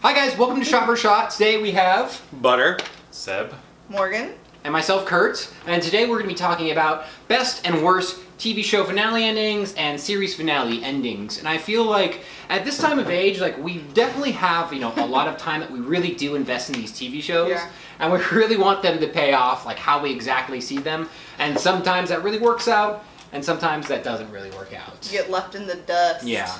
Hi guys, welcome to Shot for Shot. Today we have Butter, Seb, Morgan, and myself, Kurt. And today we're going to be talking about best and worst TV show finale endings and series finale endings. And I feel like at this time of age, like we definitely have, a lot of time that we really do invest in these TV shows. Yeah. And we really want them to pay off, like how we exactly see them. And sometimes that really works out, and sometimes that doesn't really work out. get left in the dust. Yeah.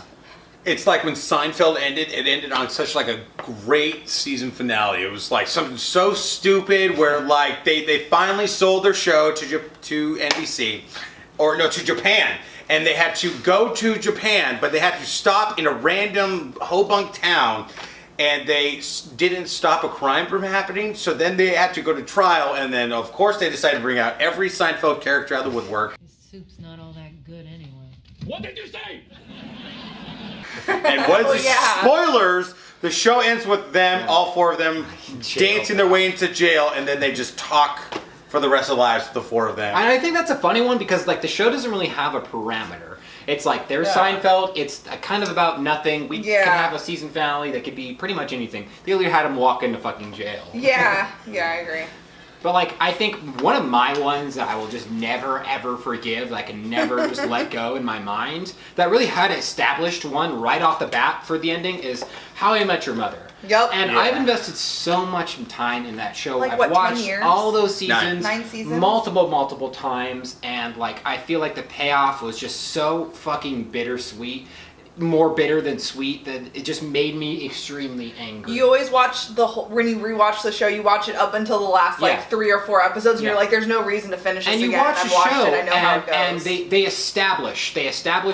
it's like when Seinfeld ended, it ended on such like a great season finale. It was like something so stupid where like they finally sold their show to NBC, or no, to Japan. And they had to go to Japan, but they had to stop in a random Hobunk town, and they didn't stop a crime from happening. So then they had to go to trial, and then of course they decided to bring out every Seinfeld character out of the woodwork. This soup's not all that good anyway. what did you say? And what is the spoilers? The show ends with them, all four of them, dancing their way into jail, and then they just talk for the rest of their lives, the four of them. And I think that's a funny one because like the show doesn't really have a parameter. It's like there's Seinfeld. It's kind of about nothing. We can have a season finale that could be pretty much anything. They literally had him walk into fucking jail. Yeah, I agree. But like I think one of my ones that I will just never ever forgive, that I can never just let go in my mind, that really had established one right off the bat for the ending is How I Met Your Mother. Yep. And I've invested so much time in that show. Like, I've what, 10 watched years? all those seasons, 9 seasons? multiple times, and like I feel like the payoff was just so fucking bittersweet. More bitter than sweet, that it just made me extremely angry. You always watch the whole, when you rewatch the show, you watch it up until the last like 3 or 4 episodes, and you're like, there's no reason to finish this and you again. watch I've the watched show, it, I know how it goes. and they establish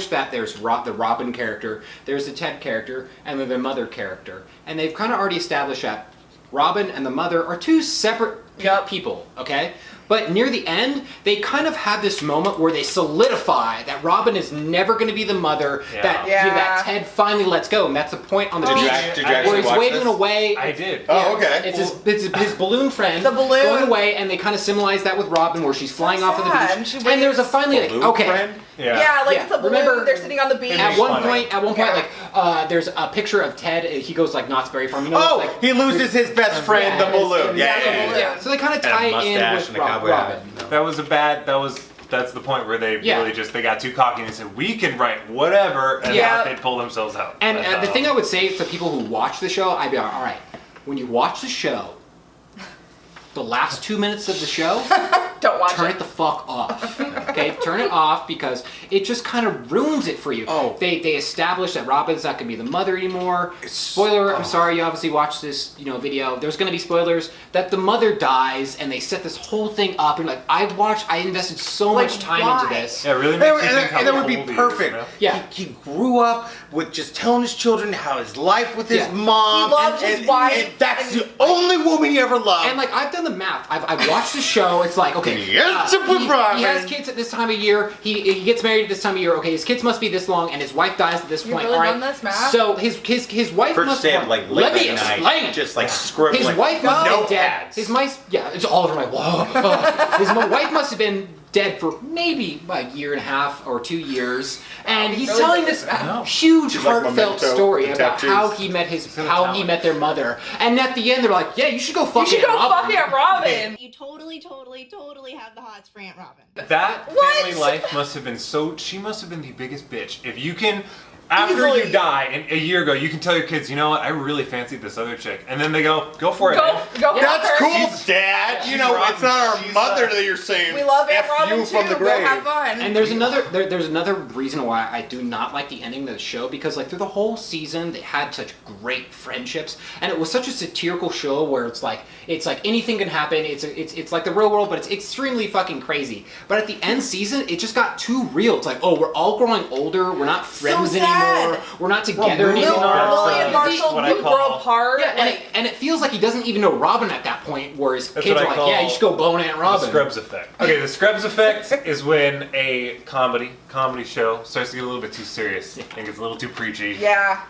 that there's the Robin character, there's the Ted character, and then the mother character, and they've kind of already established that Robin and the mother are two separate people, okay? But near the end, they kind of have this moment where they solidify that Robin is never going to be the mother that Ted finally lets go, and that's the point on the beach Did you where actually he's watch waving this? away. I did. Oh, okay. It's his balloon friend going away, and they kind of symbolize that with Robin, where she's flying off of the beach. And there's a finally like, okay. Friend? It's a balloon. Remember, they're sitting on the beach. At one point, like, there's a picture of Ted. He goes like Knott's Berry Farm. Like, he loses his best friend, the balloon. Yeah. So they kind of tie in with Robin. That's the point where they really they got too cocky and they said, we can write whatever, and they'd pull themselves out. And the thing I would say to people who watch the show, I'd be like, all right, when you watch the show, the last 2 minutes of the show, don't watch turn it the fuck off. Okay, turn it off because it just kind of ruins it for you. Oh. They establish that Robin's not going to be the mother anymore. Spoiler, I'm sorry, you obviously watched this video. There's going to be spoilers that the mother dies, and they set this whole thing up. And like I invested so much time into this. Yeah, it really makes you think how and that would be cool he perfect. is, Yeah. He grew up with just telling his children how his life with his mom. He loved his wife. And that's the only woman he ever loved. And like I've done the math. I've watched the show. It's like okay, He has kids at this time of year. He gets married at this time of year. Okay, his kids must be this long, and his wife dies at this point. Really all right. done this math? So his wife First must day have of like let me late explain. night, just like scribbling. His wife must have no been dead. ads. It's all over my wall. His wife must have been dead for maybe a year and a half or 2 years, and he's telling this huge heartfelt Memento, story the about tattoos. how he met their mother. And at the end, they're like, "Yeah, you should go fuck You should go fuck Robin." Aunt Robin. You totally have the hots for Aunt Robin. That family life must have been she must have been the biggest bitch. If you can, after you die, and a year ago, you can tell your kids, you know what, I really fancied this other chick. And then they go for it, man. Go That's fuck her. cool, Dad. she's You know, Robin. it's not our She's mother that you're saying. We love Aunt F Robin you too. from the We'll grave. have fun. And there's another reason why I do not like the ending of the show, because like through the whole season they had such great friendships, and it was such a satirical show where it's like anything can happen. It's like the real world, but it's extremely fucking crazy. But at the end season, it just got too real. It's like, oh, we're all growing older. We're not friends sad. anymore. We're not together anymore. Lily and Marshall what I grow call- apart. Yeah, and it feels like he doesn't even know Robin at that point, where his That's kids what are I like, call yeah, you should go bone Aunt The Robin. Scrubs effect. Okay, the Scrubs effect is when a comedy show starts to get a little bit too serious and gets a little too preachy. Yeah.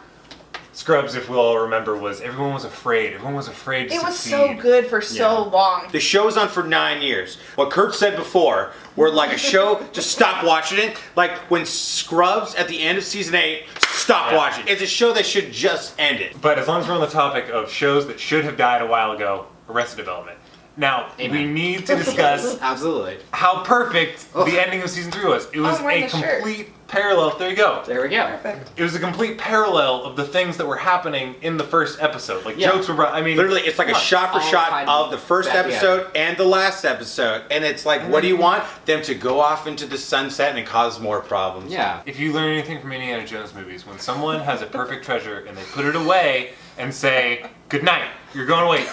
Scrubs, if we'll all remember, was everyone was afraid. Everyone was afraid to It was succeed. so good for so long. The show's on for 9 years. What Kurt said before, where like a show, just stop watching it. Like when Scrubs at the end of season 8 stop Yeah. watching. It's a show that should just end it. But as long as we're on the topic of shows that should have died a while ago, Arrested Development. Now, we Amen. need to discuss Absolutely. how perfect the ending of season 3 was. It was I'm wearing a the shirt. complete parallel. There you go. There we go. Perfect. It was a complete parallel of the things that were happening in the first episode. Like, Yeah. jokes were brought. I mean, Literally, it's like a come on. shot for All shot kind of of the first that, episode and the last episode. And it's like, what do you want? Them to go off into the sunset and cause more problems. Yeah. If you learn anything from Indiana Jones movies, when someone has a perfect treasure and they put it away and say, "Good night, you're going away,"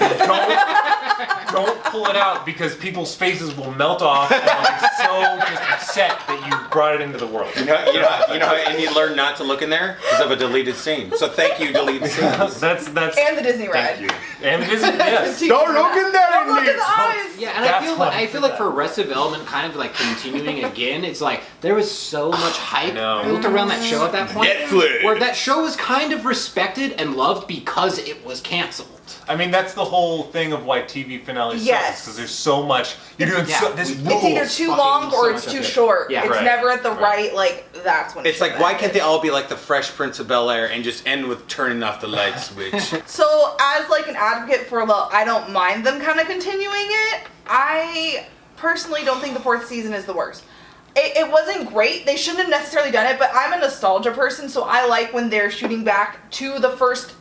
don't pull it out because people's faces will melt off and they'll be so just upset that you brought it into the world. You know, and you learn not to look in there because of a deleted scene. So thank you, deleted scenes. That's And the Disney ride. thank you. And it isn't yes. Don't look in there, Don't look in Indy. the eyes. Yeah, and That's I feel like for Arrested Development kind of like continuing again, it's like there was so much hype know. built around that show at that point. Netflix. Where that show was kind of respected and loved because it was canceled. I mean, that's the whole thing of why TV finales Yes. because there's so much. You're doing Yeah. this It's It's either rules. too fucking long so or much it's too of it. short. Yeah. It's Right. never at the Right. right, like, that's when It's should like, why end. can't they all be like the Fresh Prince of Bel-Air and just end with turning off the light switch? So, as like an advocate for, well, I don't mind them kind of continuing it. I personally don't think the 4th season is the worst. It wasn't great. They shouldn't have necessarily done it, but I'm a nostalgia person, so I like when they're shooting back to the first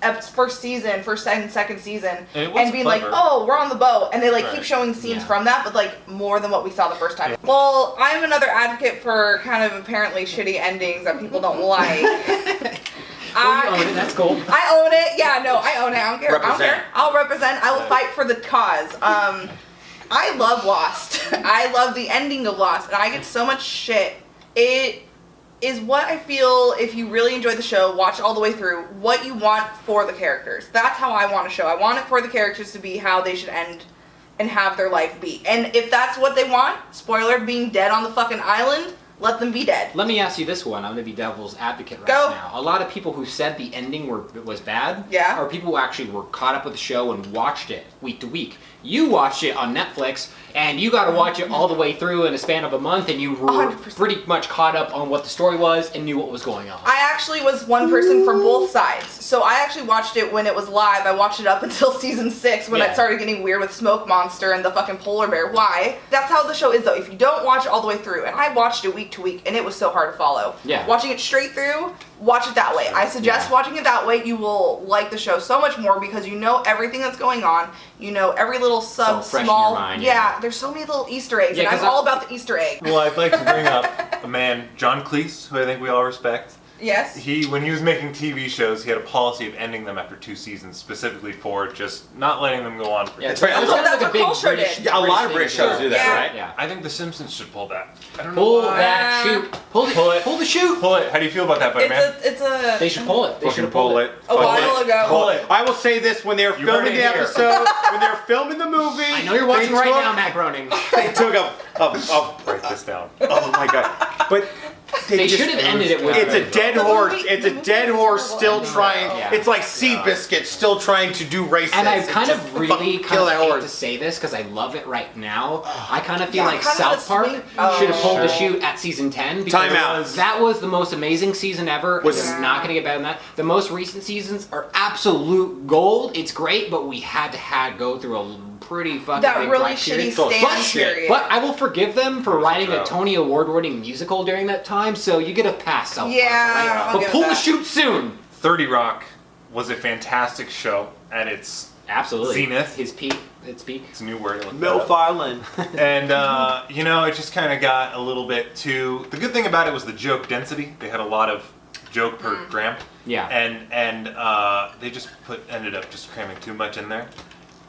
season, first and second season, And it was and being clever. like, oh, we're on the boat, and they like keep Right. showing scenes Yeah. from that, but like more than what we saw the first time. Well, I'm another advocate for kind of apparently shitty endings that people don't like. Well, you own it, that's cool. I own it. Yeah, no, I own it. I don't care. I don't Represent. care. I'll represent. I will fight for the cause. I love Lost. I love the ending of Lost, and I get so much shit. It is what I feel if you really enjoy the show, watch it all the way through, what you want for the characters. That's how I want a show. I want it for the characters to be how they should end and have their life be. And if that's what they want, spoiler, being dead on the fucking island, let them be dead. Let me ask you this one. I'm going to be devil's advocate right Go. now. A lot of people who said the ending was bad Yeah. are people who actually were caught up with the show and watched it week to week. You watched it on Netflix, and you got to watch it all the way through in a span of a month, and you were 100%. pretty much caught up on what the story was and knew what was going on. I actually was one person from both sides. So I actually watched it when it was live. I watched it up until season 6 when Yeah. it started getting weird with Smoke Monster and the fucking polar bear. Why? That's how the show is though. If you don't watch it all the way through, and I watched it week to week and it was so hard to follow. Yeah. Watching it straight through, watch it that way. I suggest Yeah. watching it that way. You will like the show so much more because you know everything that's going on. You know every little all sub fresh in small your mind, yeah, yeah. there's so many little Easter eggs Yeah, and I'm 'cause all about the Easter egg. Well, I'd like to bring up a man, John Cleese, who I think we all respect. Yes. When he was making TV shows, he had a policy of ending them after 2 seasons, specifically for just not letting them go on for Yeah, That's right. it was That's kind of what like a big Culture British, did. Yeah, a lot of British shows do that, Yeah. right? Yeah. I think The Simpsons should pull that. I don't know Pull why. that shoot. Pull the shoot. Pull it. How do you feel about that, buddy man? It's a They should pull it. They should Fucking have pulled it. a while ago. Pull it. I will say this: when they were You heard filming it the here. episode, when they were filming the movie, I know you're watching they right took- now, Matt Groening. They took a Write this down. oh my god! But They just- should have ended it with. It's a dead The horse. movie- It's the a movie dead was horse horrible. still trying. Yeah. It's like Seabiscuit still trying to do racist. And I It's kind just of really fucking kind kill of that hate horse. to say this because I love it right now. I kind of feel Yeah, like kind of South the Park sweet- should have pulled the Sure. shoot at season 10 because Time out. that was the most amazing season ever. Was- It's not going to get better than that. The most recent seasons are absolute gold. It's great, but we had to go through a pretty fucking That big really dry shitty period. stand Bullshit. period. But I will forgive them for writing a drought. Tony Award-winning musical during that time, so you get a pass, South Yeah, Park, right? I'll But give pull the that. shoot soon. 30 Rock was a fantastic show at its Absolutely. Zenith. His peak. Its peak. It's a new word. I looked that up. Milf Island. And, it just kind of got a little bit too... The good thing about it was the joke density. They had a lot of joke per gram. Yeah. And they just ended up just cramming too much in there.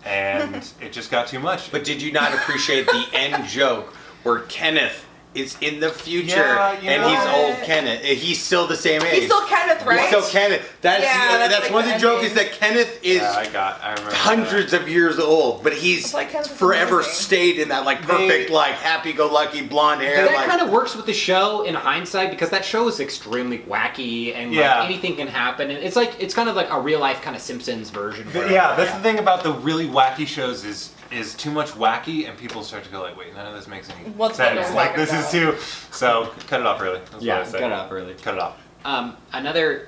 And it just got too much. But did you not appreciate the end joke where Kenneth is in the future Yeah, you and know he's what? old Kenneth? He's still the same age. He's still Kenneth, right? He's still Kenneth. That's Yeah, that's that's like one of the the joke ending. is that Kenneth is I remember hundreds of years old, but he's It's like Kenneth is forever amazing. stayed in that like perfect They- like happy-go-lucky blonde hair. That like, kind of works with the show in hindsight because that show is extremely wacky and Yeah. like anything can happen. And it's kind of like a real life kind of Simpsons version. of it. Yeah, that's the thing about the really wacky shows is too much wacky and people start to go like, wait, none of this makes any What's sense. fucking Like wacky this about is too. So cut it off early. That's Yeah, what I say. cut it off early. Cut it off. Another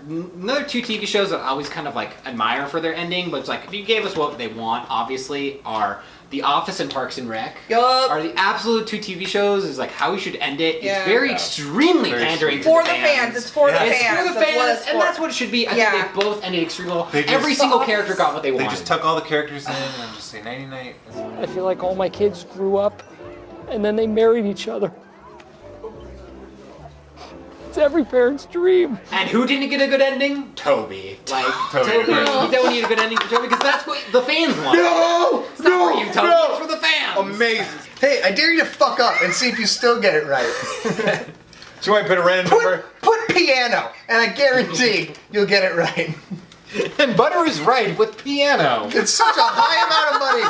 two TV shows that I always kind of like admire for their ending, but it's like if you gave us what they want, obviously, are The Office and Parks and Rec. Yup. Are the absolute two TV shows is like how we should end it. Yeah. It's very Yeah. extremely Very pandering to For the the fans. It's for the It's fans. for the That's what fans, it's and for. that's what it should be. I Yeah. think they both ended extremely well. They just- Every single The character Office. got what they They wanted. just tuck all the characters in and just say nighty night. I feel like all my kids grew up and then they married each other. It's every parent's dream. And who didn't get a good ending? Toby. Like, Toby. Toby, you don't need a good ending for Toby because that's what the fans want. No! It's not for you, Toby. It's for the fans. Amazing. Hey, I dare you to fuck up and see if you still get it right. So I put a random number. Put piano, and I guarantee you'll get it right. And Butter is right with piano. It's such a high amount of money.